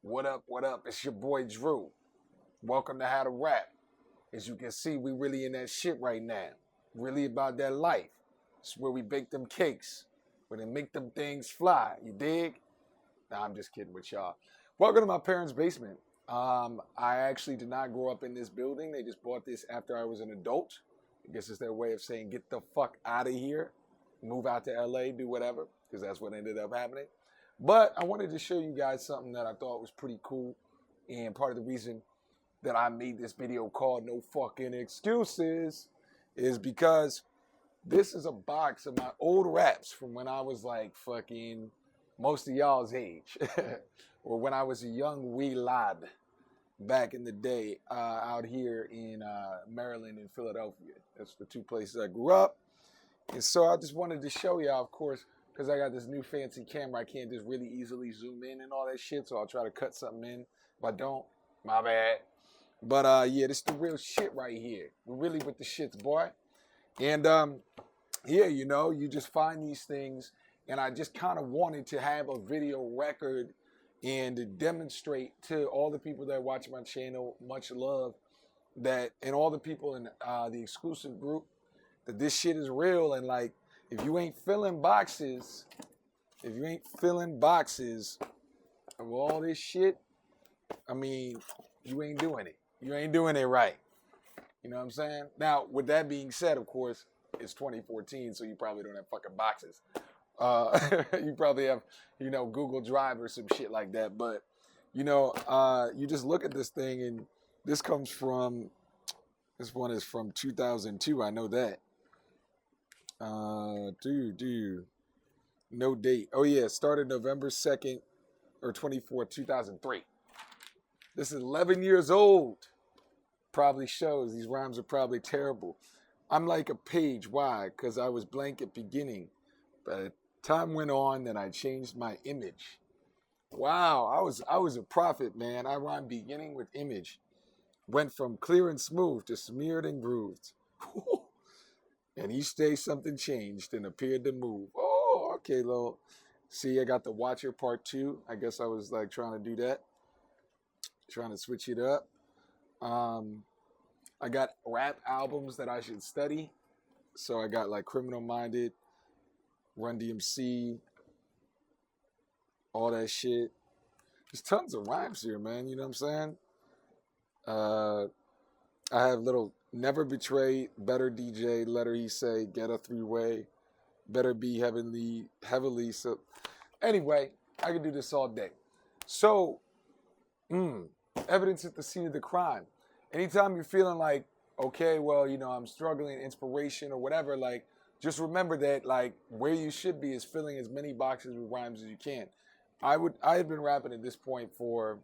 What up, what up? It's your boy Drew. Welcome to How to Rap. As you can see, we really in that shit right now. Really about that life. It's where we bake them cakes. Where they make them things fly. You dig? Nah, I'm just kidding with y'all. Welcome to my parents' basement. I actually did not grow up in this building. They just bought this after I was an adult. I guess it's their way of saying get the fuck out of here. Move out to LA, do whatever. Because that's what ended up happening. But I wanted to show you guys something that I thought was pretty cool. And part of the reason that I made this video called No Fucking Excuses is because this is a box of my old raps from when I was like fucking most of y'all's age. Or when I was a young wee lad back in the day out here in Maryland and Philadelphia. That's the two places I grew up. And so I just wanted to show y'all, of course, because I got this new fancy camera, I can't just really easily zoom in and all that shit, so I'll try to cut something in. If I don't, my bad. But yeah, this is the real shit right here. We're really with the shits, boy. And yeah, you know, you just find these things, and I just kind of wanted to have a video record and to demonstrate to all the people that watch my channel, much love, that, and all the people in the exclusive group, that this shit is real. And like, if you ain't filling boxes of all this shit, I mean, you ain't doing it. You ain't doing it right. You know what I'm saying? Now, with that being said, of course, it's 2014, so you probably don't have fucking boxes. You probably have, you know, Google Drive or some shit like that. But, you know, you just look at this thing, and this one is from 2002. I know that. No date. Oh yeah, started November 2nd or 24th, 2003. This is 11 years old. Probably shows these rhymes are probably terrible. I'm like a page. Why? Because I was blank at beginning. But time went on, then I changed my image. Wow, I was a prophet, man. I rhymed beginning with image. Went from clear and smooth to smeared and grooved. And each day something changed and appeared to move. Oh, okay, Lil. See, I got the Watcher Part 2. I guess I was like trying to do that. Trying to switch it up. I got rap albums that I should study. So I got like Criminal Minded, Run DMC, all that shit. There's tons of rhymes here, man. You know what I'm saying? I have little Never Betray, Better DJ, Letter He Say, Get a Three-Way, Better Be Heavily. So anyway, I could do this all day. So, evidence at the scene of the crime. Anytime you're feeling like, okay, well, you know, I'm struggling, inspiration or whatever, like, just remember that, like, where you should be is filling as many boxes with rhymes as you can. I had been rapping at this point for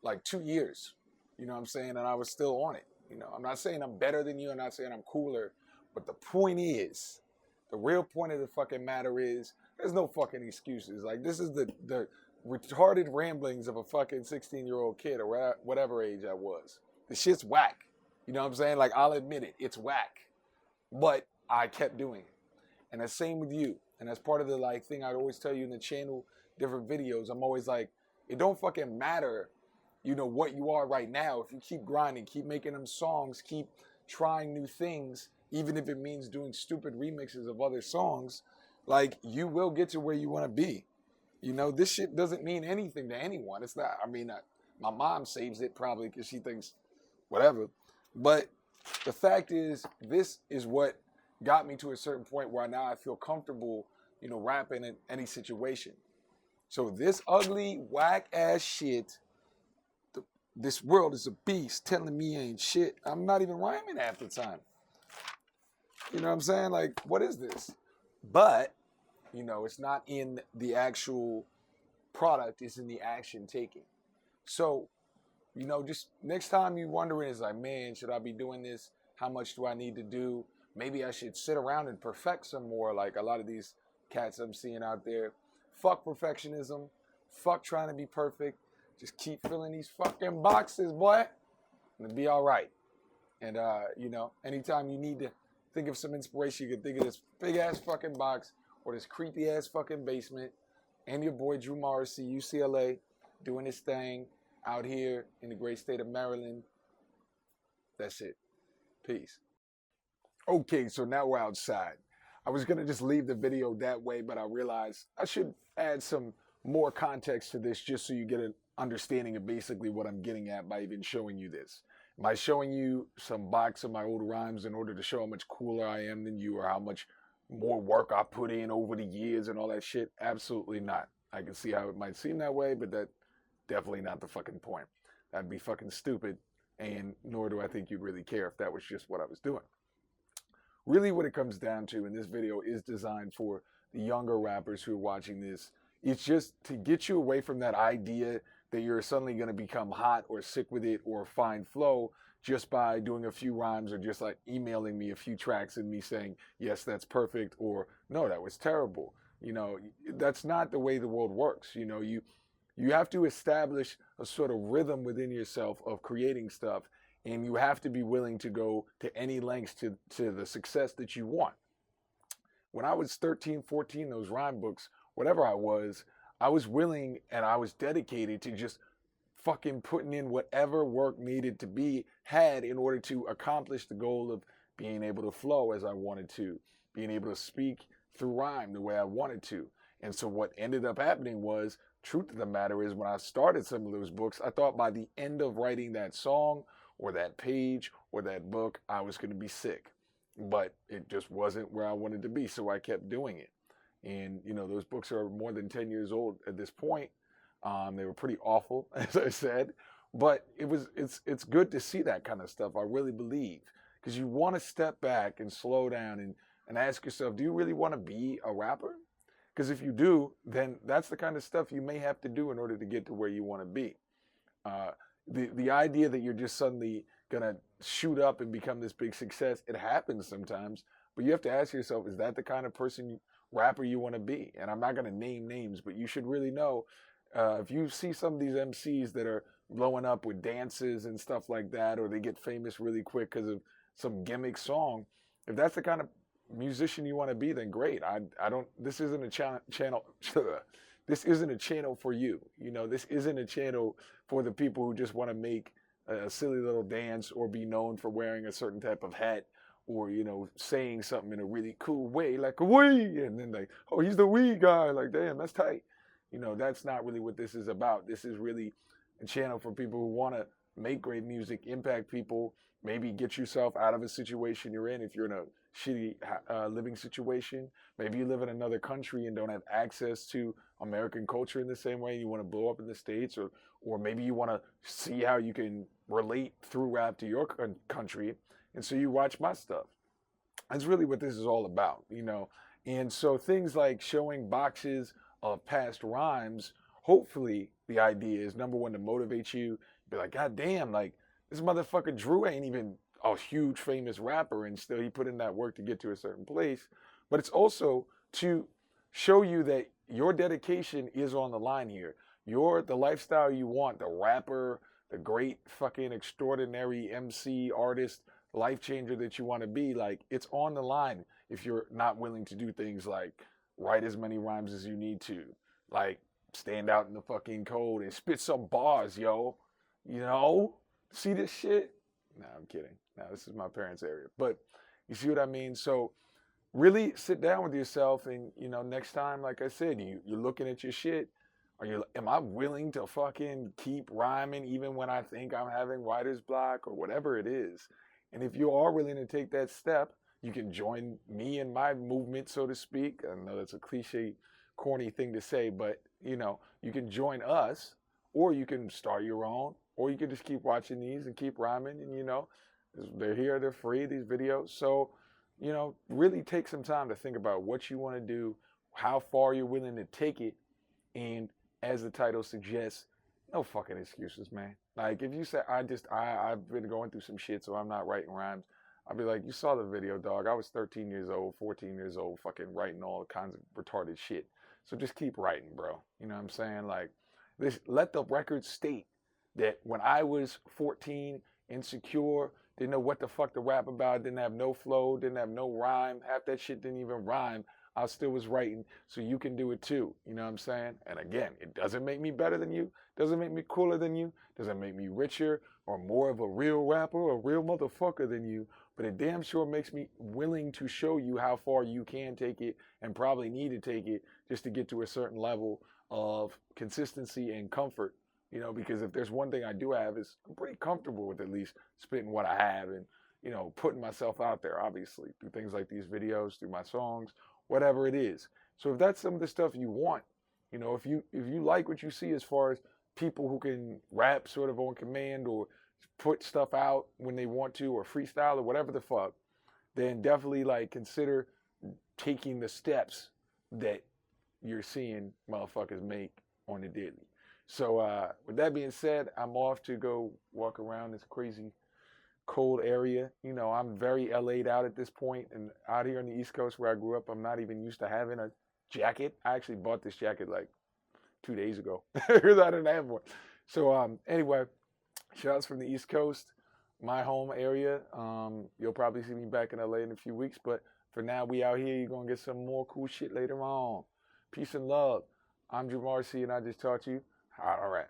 like 2 years. You know what I'm saying? And I was still on it. You know, I'm not saying I'm better than you. I'm not saying I'm cooler. But the point is, the real point of the fucking matter is, there's no fucking excuses. Like, this is the retarded ramblings of a fucking 16-year-old kid or whatever age I was. The shit's whack. You know what I'm saying? Like, I'll admit it. It's whack. But I kept doing it. And the same with you. And that's part of the, like, thing I'd always tell you in the channel, different videos. I'm always like, it don't fucking matter, you know, what you are right now. If you keep grinding, keep making them songs, keep trying new things, even if it means doing stupid remixes of other songs, like, you will get to where you want to be. You know, this shit doesn't mean anything to anyone. It's not, I mean, my mom saves it probably because she thinks whatever. But the fact is, this is what got me to a certain point where now I feel comfortable, you know, rapping in any situation. So this ugly, whack-ass shit, this world is a beast telling me ain't shit. I'm not even rhyming half the time. You know what I'm saying? Like, what is this? But, you know, it's not in the actual product. It's in the action taking. So, you know, just next time you wondering is like, man, should I be doing this? How much do I need to do? Maybe I should sit around and perfect some more, like a lot of these cats I'm seeing out there. Fuck perfectionism. Fuck trying to be perfect. Just keep filling these fucking boxes, boy. And it'll be all right. And, you know, anytime you need to think of some inspiration, you can think of this big-ass fucking box or this creepy-ass fucking basement and your boy Drew Morrissey, UCLA, doing his thing out here in the great state of Maryland. That's it. Peace. Okay, so now we're outside. I was going to just leave the video that way, but I realized I should add some more context to this just so you get an understanding of basically what I'm getting at by even showing you this. Am I showing you some box of my old rhymes in order to show how much cooler I am than you or how much more work I put in over the years and all that shit? Absolutely not. I can see how it might seem that way, but that definitely not the fucking point. That'd be fucking stupid, and nor do I think you'd really care if that was just what I was doing. Really what it comes down to, and this video is designed for the younger rappers who are watching this, it's just to get you away from that idea that you're suddenly going to become hot or sick with it or find flow just by doing a few rhymes or just like emailing me a few tracks and me saying, yes, that's perfect, or no, that was terrible. You know, that's not the way the world works. You know, you have to establish a sort of rhythm within yourself of creating stuff, and you have to be willing to go to any lengths to the success that you want. When I was 13, 14, those rhyme books, whatever I was willing and I was dedicated to just fucking putting in whatever work needed to be had in order to accomplish the goal of being able to flow as I wanted to, being able to speak through rhyme the way I wanted to. And so what ended up happening was, truth of the matter is, when I started some of those books, I thought by the end of writing that song or that page or that book, I was going to be sick. But it just wasn't where I wanted to be, so I kept doing it. And, you know, those books are more than 10 years old at this point. They were pretty awful, as I said. But it's good to see that kind of stuff, I really believe. Because you want to step back and slow down and ask yourself, do you really want to be a rapper? Because if you do, then that's the kind of stuff you may have to do in order to get to where you want to be. The idea that you're just suddenly going to shoot up and become this big success, it happens sometimes. But you have to ask yourself, is that the kind of rapper you want to be? And I'm not going to name names, but you should really know, if you see some of these MCs that are blowing up with dances and stuff like that, or they get famous really quick because of some gimmick song, if that's the kind of musician you want to be, then great. This isn't a channel this isn't a channel for you. You know, this isn't a channel for the people who just want to make a silly little dance or be known for wearing a certain type of hat, or, you know, saying something in a really cool way, like a wee, and then like, oh, he's the wee guy, like, damn, that's tight. You know, that's not really what this is about. This is really a channel for people who want to make great music, impact people, maybe get yourself out of a situation you're in. If you're in a shitty living situation, maybe you live in another country and don't have access to American culture in the same way, and you want to blow up in the States, or maybe you want to see how you can relate through rap to your country, and so you watch my stuff. That's really what this is all about, you know. And so things like showing boxes of past rhymes, hopefully the idea is, number one, to motivate you, be like, God damn, like, this motherfucker Drew ain't even a huge famous rapper, and still he put in that work to get to a certain place. But it's also to show you that your dedication is on the line here. The lifestyle you want, the rapper, the great fucking extraordinary MC, artist, life changer that you want to be, like, it's on the line if you're not willing to do things like write as many rhymes as you need to, like stand out in the fucking cold and spit some bars, yo. You know? See this shit? No, I'm kidding. No, this is my parents' area. But you see what I mean? So really sit down with yourself, and, you know, next time, like I said, you're looking at your shit. Am I willing to fucking keep rhyming even when I think I'm having writer's block or whatever it is? And if you are willing to take that step, you can join me in my movement, so to speak. I know that's a cliche, corny thing to say, but, you know, you can join us, or you can start your own, or you can just keep watching these and keep rhyming. And, you know, they're here, they're free, these videos. So, you know, really take some time to think about what you want to do, how far you're willing to take it. And as the title suggests, no fucking excuses, man. Like, if you say, I've been going through some shit, so I'm not writing rhymes, I'll be like, you saw the video, dog. I was 13 years old, 14 years old, fucking writing all kinds of retarded shit. So just keep writing, bro. You know what I'm saying? Like, let the record state that when I was 14, insecure, didn't know what the fuck to rap about, didn't have no flow, didn't have no rhyme, half that shit didn't even rhyme, I still was writing, so you can do it too. You know what I'm saying? And again, it doesn't make me better than you, doesn't make me cooler than you, doesn't make me richer or more of a real rapper or a real motherfucker than you, but it damn sure makes me willing to show you how far you can take it and probably need to take it just to get to a certain level of consistency and comfort. You know, because if there's one thing I do have is I'm pretty comfortable with at least spitting what I have and, you know, putting myself out there, obviously, through things like these videos, through my songs, whatever it is. So if that's some of the stuff you want, you know, if you like what you see as far as people who can rap sort of on command or put stuff out when they want to or freestyle or whatever the fuck, then definitely like consider taking the steps that you're seeing motherfuckers make on the daily. So with that being said, I'm off to go walk around this crazy cold area. You know, I'm very LA'd out at this point, and out here on the East Coast where I grew up, I'm not even used to having a jacket. I actually bought this jacket like 2 days ago because I didn't have one. So anyway, shouts from the East Coast, my home area. You'll probably see me back in LA in a few weeks, but for now, we out here. You're gonna get some more cool shit later on. Peace and love. I'm Drew Marcy, and I just taught you how to rap.